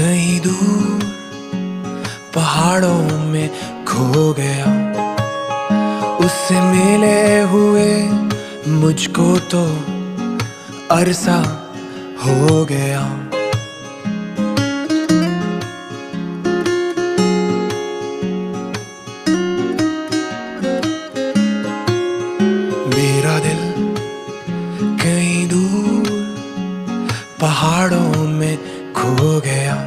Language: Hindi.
कहीं दूर पहाड़ों में खो गया, उससे मिले हुए मुझको तो अरसा हो गया। मेरा दिल कहीं दूर पहाड़ों में खो गया।